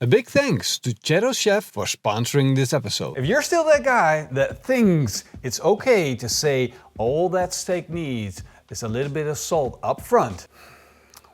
A big thanks to Cheeto Chef for sponsoring this episode. If you're still that guy that thinks it's okay to say all that steak needs is a little bit of salt up front,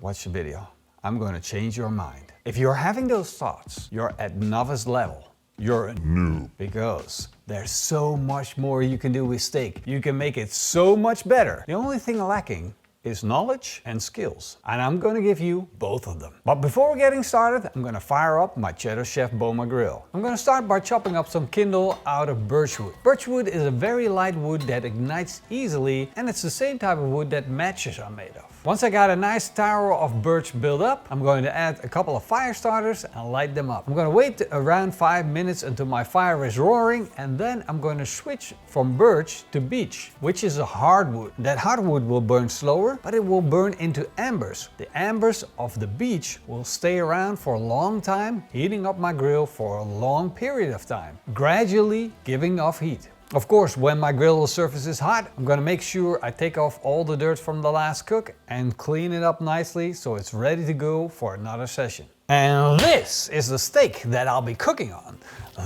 watch the video. I'm going to change your mind. If you're having those thoughts, you're at novice level. You're a noob. Because there's so much more you can do with steak. You can make it so much better. The only thing lacking is knowledge and skills. And I'm gonna give you both of them. But before we're getting started, I'm gonna fire up my Cheeto Chef Boma grill. I'm gonna start by chopping up some kindle out of birchwood. Birchwood is a very light wood that ignites easily, and it's the same type of wood that matches are made of. Once I got a nice tower of birch built up, I'm going to add a couple of fire starters and light them up. I'm going to wait around 5 minutes until my fire is roaring, and then I'm going to switch from birch to beech, which is a hardwood. That hardwood will burn slower, but it will burn into embers. The embers of the beech will stay around for a long time, heating up my grill for a long period of time, gradually giving off heat. Of course, when my grill surface is hot, I'm gonna make sure I take off all the dirt from the last cook and clean it up nicely so it's ready to go for another session. And this is the steak that I'll be cooking on.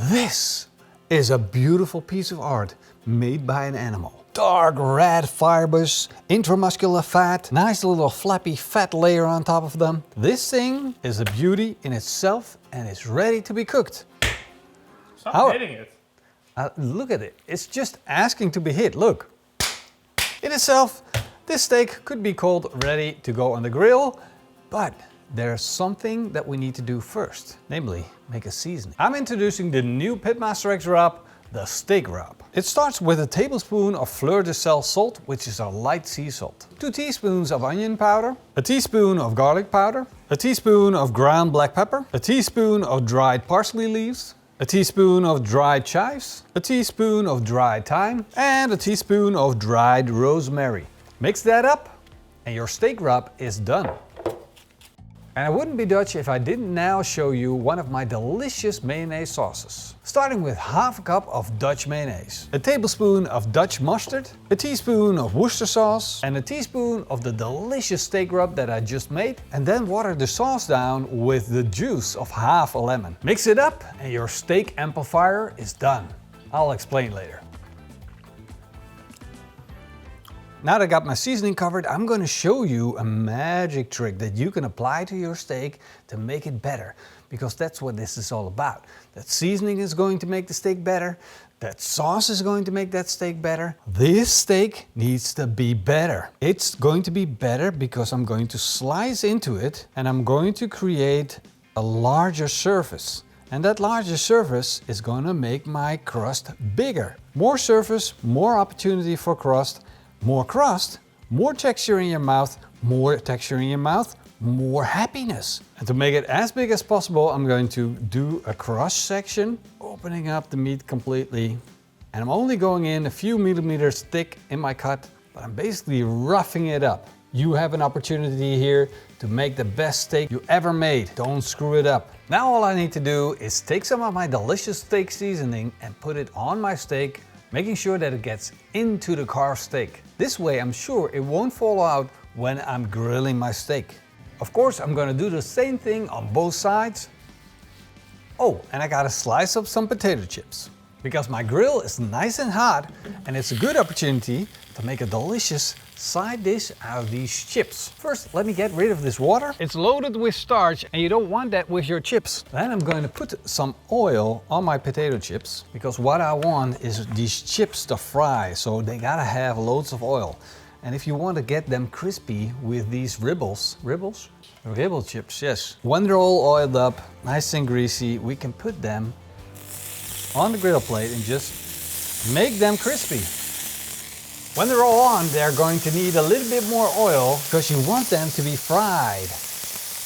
This is a beautiful piece of art made by an animal. Dark red fibers, intramuscular fat, nice little flappy fat layer on top of them. This thing is a beauty in itself and it's ready to be cooked. Stop hitting it. Look at it, it's just asking to be hit, look. In itself, this steak could be called ready to go on the grill, but there's something that we need to do first, namely make a seasoning. I'm introducing the new Pitmasterx rub, the steak rub. It starts with a tablespoon of fleur de sel salt, which is a light sea salt, 2 teaspoons of onion powder, a teaspoon of garlic powder, a teaspoon of ground black pepper, a teaspoon of dried parsley leaves, a teaspoon of dried chives, a teaspoon of dried thyme, and a teaspoon of dried rosemary. Mix that up and your steak rub is done. And I wouldn't be Dutch if I didn't now show you one of my delicious mayonnaise sauces. Starting with half a cup of Dutch mayonnaise, a tablespoon of Dutch mustard, a teaspoon of Worcester sauce, and a teaspoon of the delicious steak rub that I just made, and then water the sauce down with the juice of half a lemon. Mix it up and your steak amplifier is done. I'll explain later. Now that I got my seasoning covered, I'm going to show you a magic trick that you can apply to your steak to make it better. Because that's what this is all about. That seasoning is going to make the steak better. That sauce is going to make that steak better. This steak needs to be better. It's going to be better because I'm going to slice into it and I'm going to create a larger surface. And that larger surface is going to make my crust bigger. More surface, more opportunity for crust. More crust, more texture in your mouth, more texture in your mouth, more happiness. And to make it as big as possible, I'm going to do a cross section, opening up the meat completely. And I'm only going in a few millimeters thick in my cut, but I'm basically roughing it up. You have an opportunity here to make the best steak you ever made. Don't screw it up. Now all I need to do is take some of my delicious steak seasoning and put it on my steak, making sure that it gets into the carved steak. This way I'm sure it won't fall out when I'm grilling my steak. Of course, I'm gonna do the same thing on both sides. Oh, and I gotta slice up some potato chips. Because my grill is nice and hot and it's a good opportunity to make a delicious side dish out of these chips. First, let me get rid of this water. It's loaded with starch and you don't want that with your chips. Then I'm going to put some oil on my potato chips because what I want is these chips to fry, so they gotta have loads of oil. And if you want to get them crispy with these ribble chips, yes. When they're all oiled up, nice and greasy, we can put them on the griddle plate and just make them crispy. When they're all on, they're going to need a little bit more oil because you want them to be fried.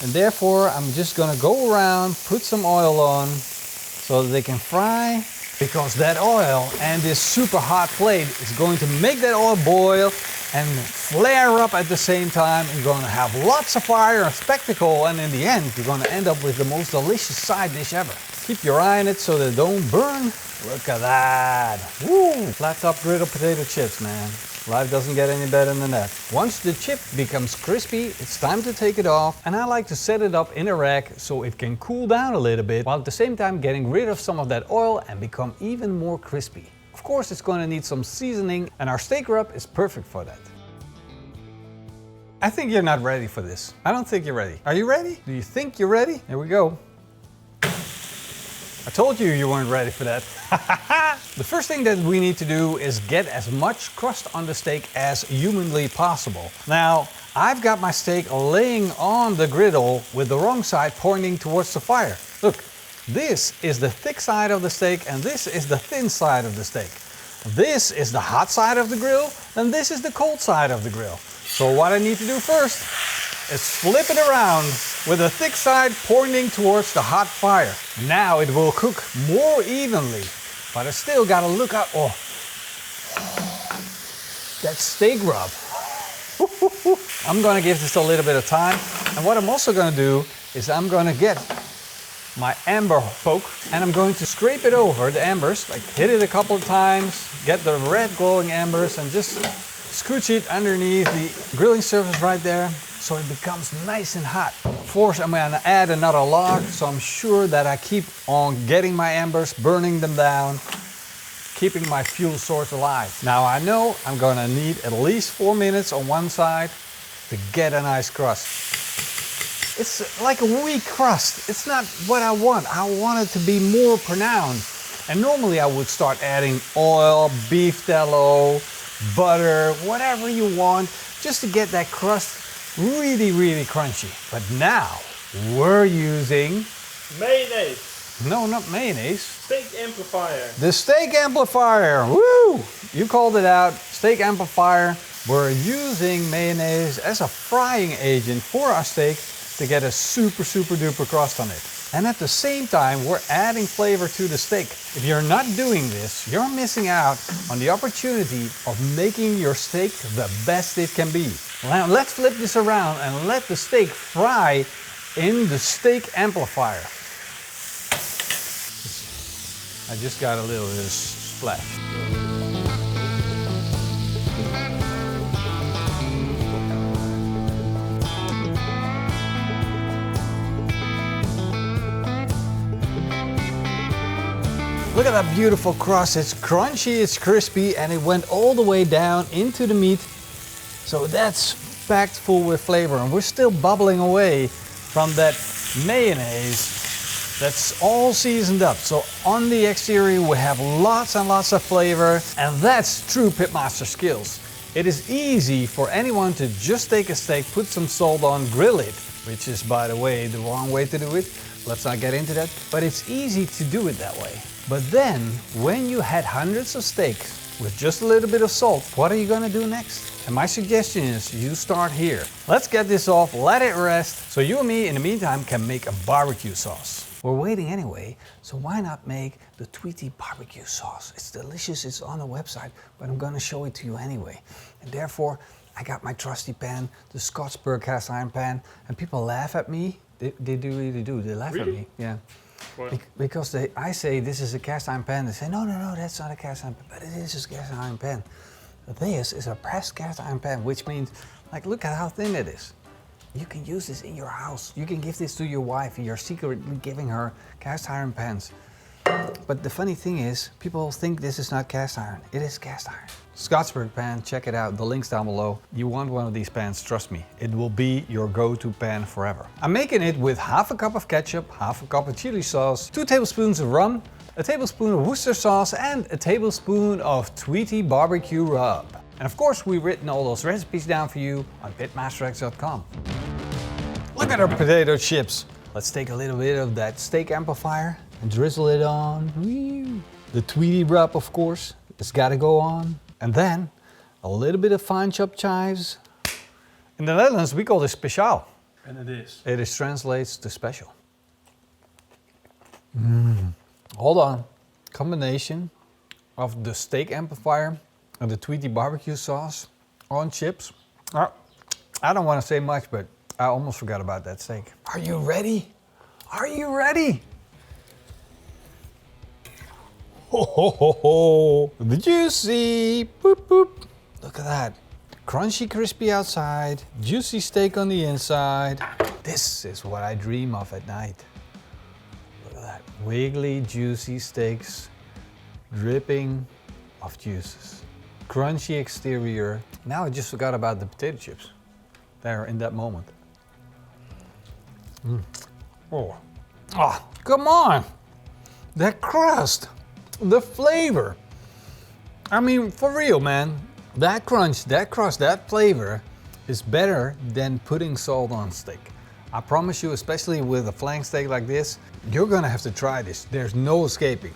And therefore, I'm just gonna go around, put some oil on so that they can fry, because that oil and this super hot plate is going to make that oil boil and flare up at the same time. You're gonna have lots of fire and spectacle, and in the end, you're gonna end up with the most delicious side dish ever. Keep your eye on it so they don't burn. Look at that. Woo! Flat top griddle potato chips, man. Life doesn't get any better than that. Once the chip becomes crispy, it's time to take it off. And I like to set it up in a rack so it can cool down a little bit, while at the same time getting rid of some of that oil and become even more crispy. Of course, it's going to need some seasoning, and our steak rub is perfect for that. I think you're not ready for this. I don't think you're ready. Are you ready? Do you think you're ready? Here we go. I told you you weren't ready for that. The first thing that we need to do is get as much crust on the steak as humanly possible. Now, I've got my steak laying on the griddle with the wrong side pointing towards the fire. Look, this is the thick side of the steak and this is the thin side of the steak. This is the hot side of the grill and this is the cold side of the grill. So what I need to do first is flip it around with the thick side pointing towards the hot fire. Now it will cook more evenly, but I still gotta look out. Oh, that steak rub. I'm gonna give this a little bit of time. And what I'm also gonna do is I'm gonna get my amber poke and I'm going to scrape it over the embers, like hit it a couple of times, get the red glowing embers and just scooch it underneath the grilling surface right there so it becomes nice and hot. Of course, I'm gonna add another log so I'm sure that I keep on getting my embers, burning them down, keeping my fuel source alive. Now I know I'm gonna need at least 4 minutes on one side to get a nice crust. It's like a weak crust. It's not what I want. I want it to be more pronounced. And normally I would start adding oil, beef tallow, butter, whatever you want, just to get that crust really, really crunchy. But now we're using Mayonnaise. no, not mayonnaise. Steak amplifier. The steak amplifier. Woo! You called it out. Steak amplifier. We're using mayonnaise as a frying agent for our steak to get a super, super duper crust on it. And at the same time, we're adding flavor to the steak. If you're not doing this, you're missing out on the opportunity of making your steak the best it can be. Now let's flip this around and let the steak fry in the steak amplifier. I just got a little bit of splash. Look at that beautiful crust. It's crunchy, it's crispy, and it went all the way down into the meat. So that's packed full with flavor. And we're still bubbling away from that mayonnaise that's all seasoned up. So on the exterior, we have lots and lots of flavor. And that's true Pitmaster skills. It is easy for anyone to just take a steak, put some salt on, grill it, which is, by the way, the wrong way to do it. Let's not get into that. But it's easy to do it that way. But then, when you had hundreds of steaks with just a little bit of salt, what are you gonna do next? And my suggestion is you start here. Let's get this off, let it rest, so you and me in the meantime can make a barbecue sauce. We're waiting anyway, so why not make the Tweety BBQ sauce? It's delicious, it's on the website, but I'm gonna show it to you anyway. And therefore, I got my trusty pan, the Scotsburg cast iron pan, and people laugh at me. They do really do, they laugh at me, yeah. Because I say this is a cast iron pan, they say no, that's not a cast iron pan, but it is a cast iron pan. This is a pressed cast iron pan, which means, like, look at how thin it is. You can use this in your house. You can give this to your wife. You're secretly giving her cast iron pans. But the funny thing is, people think this is not cast iron. It is cast iron. Scotsburg pan, check it out. The link's down below. You want one of these pans, trust me. It will be your go-to pan forever. I'm making it with half a cup of ketchup, half a cup of chili sauce, 2 tablespoons of rum, a tablespoon of Worcester sauce, and a tablespoon of Tweety BBQ rub. And of course, we've written all those recipes down for you on pitmasterx.com. Look at our potato chips. Let's take a little bit of that steak amplifier and drizzle it on. The Tweety rub, of course, it's gotta go on. And then a little bit of fine chopped chives. In the Netherlands, we call this speciaal. And it is. It translates to special. Hold on. Combination of the steak amplifier and the Tweety BBQ sauce on chips. I don't want to say much, but I almost forgot about that steak. Are you ready? Are you ready? Ho ho ho ho! The juicy! Boop boop! Look Look at that. Crunchy, crispy outside, juicy steak on the inside. This is what I dream of at night. Look at that. Wiggly, juicy steaks, dripping of juices. Crunchy exterior. Now I just forgot about the potato chips. There in that moment. Oh. Oh, come on. That crust, the flavor. I mean, for real, man. That crunch, that crust, that flavor is better than putting salt on steak. I promise you, especially with a flank steak like this, you're gonna have to try this. There's no escaping.